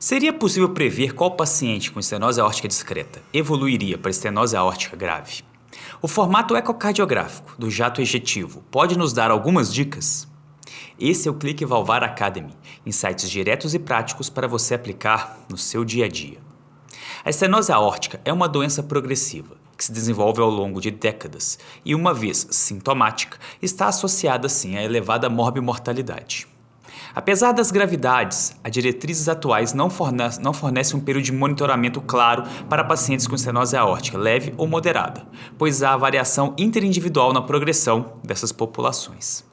Seria possível prever qual paciente com estenose aórtica discreta evoluiria para estenose aórtica grave? O formato ecocardiográfico do jato ejetivo pode nos dar algumas dicas? Esse é o Clique Valvar Academy, insights diretos e práticos para você aplicar no seu dia a dia. A estenose aórtica é uma doença progressiva que se desenvolve ao longo de décadas e, uma vez sintomática, está associada sim a elevada morbimortalidade. Apesar das gravidades, as diretrizes atuais não fornecem um período de monitoramento claro para pacientes com estenose aórtica leve ou moderada, pois há variação interindividual na progressão dessas populações.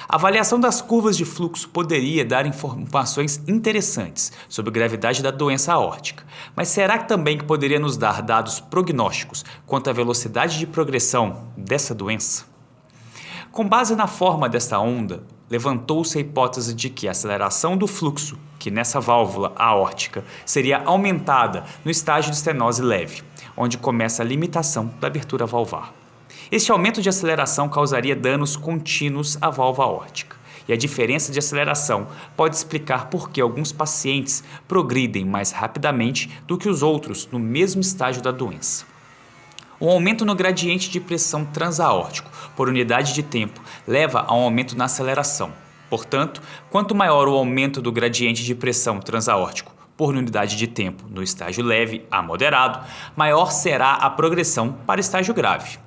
A avaliação das curvas de fluxo poderia dar informações interessantes sobre a gravidade da doença aórtica, mas será que também poderia nos dar dados prognósticos quanto à velocidade de progressão dessa doença? Com base na forma desta onda, levantou-se a hipótese de que a aceleração do fluxo, que nessa válvula aórtica, seria aumentada no estágio de estenose leve, onde começa a limitação da abertura valvar. Este aumento de aceleração causaria danos contínuos à válvula aórtica, e a diferença de aceleração pode explicar por que alguns pacientes progridem mais rapidamente do que os outros no mesmo estágio da doença. Um aumento no gradiente de pressão transaórtico por unidade de tempo leva a um aumento na aceleração. Portanto, quanto maior o aumento do gradiente de pressão transaórtico por unidade de tempo no estágio leve a moderado, maior será a progressão para estágio grave.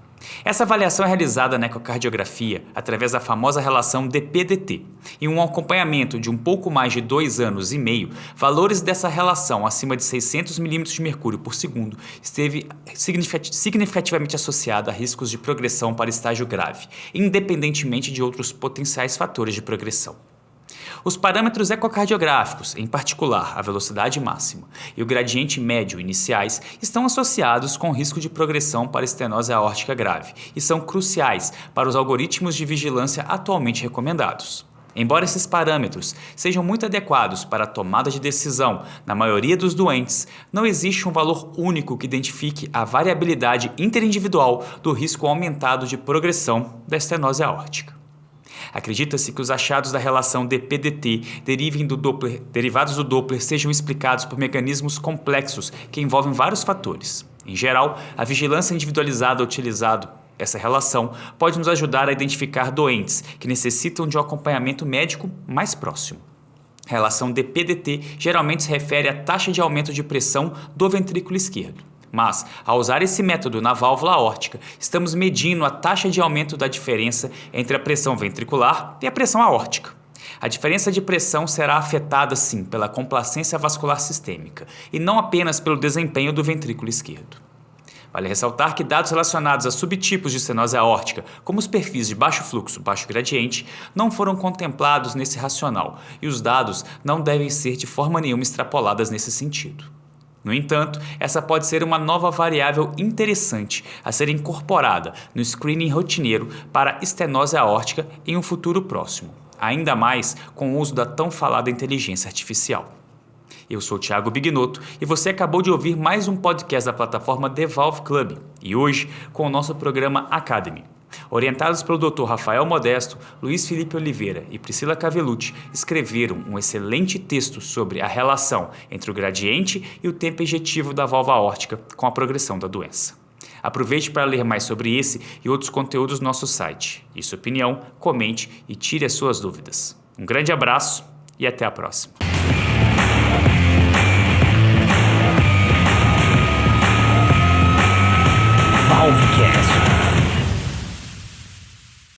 Essa avaliação é realizada na ecocardiografia através da famosa relação DP-DT. Em um acompanhamento de um pouco mais de 2 anos e meio, valores dessa relação acima de 600 mm de mercúrio por segundo esteve significativamente associada a riscos de progressão para estágio grave, independentemente de outros potenciais fatores de progressão. Os parâmetros ecocardiográficos, em particular a velocidade máxima e o gradiente médio iniciais, estão associados com o risco de progressão para estenose aórtica grave e são cruciais para os algoritmos de vigilância atualmente recomendados. Embora esses parâmetros sejam muito adequados para a tomada de decisão na maioria dos doentes, não existe um valor único que identifique a variabilidade interindividual do risco aumentado de progressão da estenose aórtica. Acredita-se que os achados da relação DP-DT derivados do Doppler sejam explicados por mecanismos complexos que envolvem vários fatores. Em geral, a vigilância individualizada utilizando essa relação pode nos ajudar a identificar doentes que necessitam de um acompanhamento médico mais próximo. A relação DP-DT geralmente se refere à taxa de aumento de pressão do ventrículo esquerdo. Mas, ao usar esse método na válvula aórtica, estamos medindo a taxa de aumento da diferença entre a pressão ventricular e a pressão aórtica. A diferença de pressão será afetada, sim, pela complacência vascular sistêmica e não apenas pelo desempenho do ventrículo esquerdo. Vale ressaltar que dados relacionados a subtipos de estenose aórtica, como os perfis de baixo fluxo, baixo gradiente, não foram contemplados nesse racional e os dados não devem ser de forma nenhuma extrapolados nesse sentido. No entanto, essa pode ser uma nova variável interessante a ser incorporada no screening rotineiro para estenose aórtica em um futuro próximo, ainda mais com o uso da tão falada inteligência artificial. Eu sou Thiago Bignotto e você acabou de ouvir mais um podcast da plataforma The Valve Club e hoje com o nosso programa Academy. Orientados pelo Dr. Rafael Modesto, Luiz Felipe Oliveira e Priscila Cavellucci, escreveram um excelente texto sobre a relação entre o gradiente e o tempo ejetivo da válvula aórtica com a progressão da doença. Aproveite para ler mais sobre esse e outros conteúdos no nosso site. E sua opinião, comente e tire as suas dúvidas. Um grande abraço e até a próxima. Valvecast.